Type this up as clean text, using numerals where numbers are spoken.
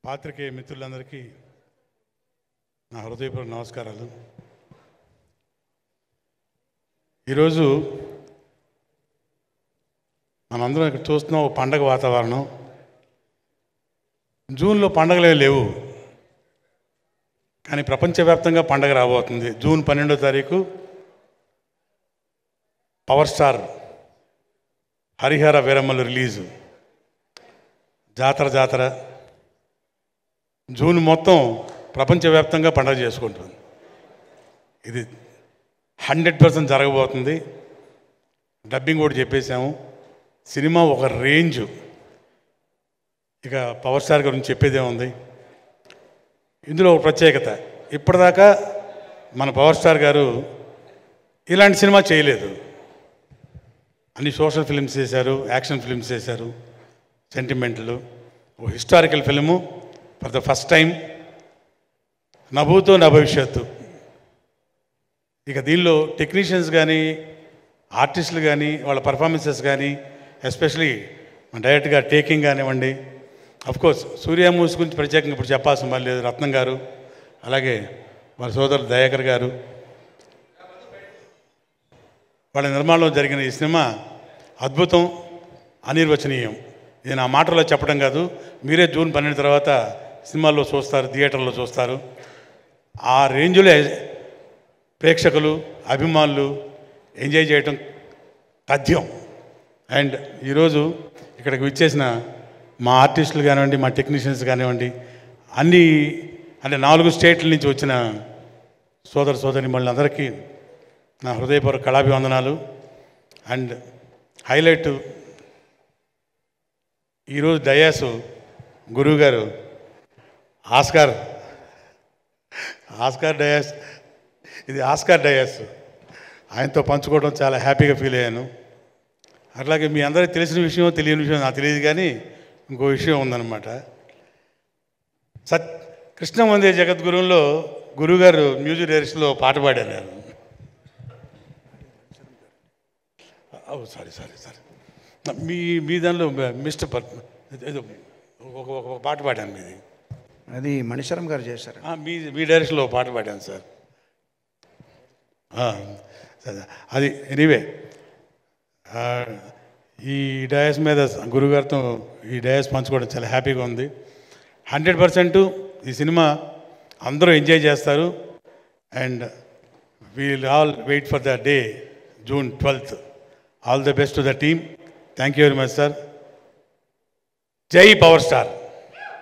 పాత్రికేయ మిత్రులందరికీ నా హృదయపూర్వక నమస్కారాలు. ఈరోజు మనందరం ఇక్కడ చూస్తున్నాం ఒక పండగ వాతావరణం. జూన్లో పండగలే లేవు, కానీ ప్రపంచవ్యాప్తంగా పండగ రాబోతుంది. జూన్ 12వ తారీఖు పవర్ స్టార్ హరిహర వీరమ్మలు రిలీజు. జాతర జూన్ మొత్తం ప్రపంచవ్యాప్తంగా పండగ చేసుకుంటుంది. ఇది 100% జరగబోతుంది. డబ్బింగ్ కూడా చెప్పేశాము. సినిమా ఒక రేంజ్. ఇక పవర్ స్టార్ గురించి చెప్పేదే ఉంది. ఇందులో ఒక ప్రత్యేకత, ఇప్పటిదాకా మన పవర్ స్టార్ గారు ఇలాంటి సినిమా చేయలేదు. అన్ని సోషల్ ఫిల్మ్స్ చేశారు, యాక్షన్ ఫిల్మ్స్ చేశారు, సెంటిమెంట్లు. ఓ historical film for the first time, నభూతో నా భవిష్యత్తు. ఇక దీనిలో టెక్నీషియన్స్ కానీ, ఆర్టిస్టులు కానీ, వాళ్ళ పర్ఫార్మెన్సెస్ కానీ, ఎస్పెషలీ డైరెక్ట్గా టేకింగ్ కానివ్వండి. అఫ్కోర్స్ సూర్య మూవీస్ గురించి ప్రత్యేకంగా ఇప్పుడు చెప్పాల్సిన పని లేదు. రత్నం గారు, అలాగే వాళ్ళ సోదరులు దయాకర్ గారు, వాళ్ళ నిర్మాణంలో జరిగిన ఈ సినిమా అద్భుతం, అనిర్వచనీయం. ఇది నా మాటల్లో చెప్పడం కాదు, మీరే జూన్ 12 తర్వాత సినిమాల్లో చూస్తారు, థియేటర్లో చూస్తారు. ఆ రేంజ్లో ప్రేక్షకులు, అభిమానులు ఎంజాయ్ చేయటం తథ్యం. అండ్ ఈరోజు ఇక్కడికి విచ్చేసిన మా ఆర్టిస్టులు కానివ్వండి, మా టెక్నీషియన్స్ కానివ్వండి, అన్ని అంటే 4 స్టేట్ల నుంచి వచ్చిన సోదరి మళ్ళందరికీ నా హృదయపూర్వక కళాభివందనాలు. అండ్ హైలైట్, ఈరోజు డయాసు గురువు గారు ఆస్కార్ డయాస్, ఇది ఆస్కార్ డయాస్, ఆయనతో పంచుకోవడం చాలా హ్యాపీగా ఫీల్ అయ్యాను. అట్లాగే మీ అందరికీ తెలిసిన విషయం, తెలియని విషయం నాకు తెలియదు, కానీ ఇంకో విషయం ఉందన్నమాట. కృష్ణ వందే జగద్గురువులో గురువుగారు మ్యూజిక్ డైరెక్షన్లో పాట పాడారు. సారీ మీ దానిలో మిస్టర్ ఏదో ఒక పాట పాడాను మీది. అది మణిశరం గారు చేశారు. మీ డైరెక్షన్లో పాట పాడాను సార్. అది ఎనీవే, ఈ డయాస్ మీద గురుగారితో ఈ డయాస్ పంచుకోవడం చాలా హ్యాపీగా ఉంది. 100% ఈ సినిమా అందరూ ఎంజాయ్ చేస్తారు. And we'll all wait for the day June 12th. All the best to the team. Thank you very much sir. జై పవర్ స్టార్.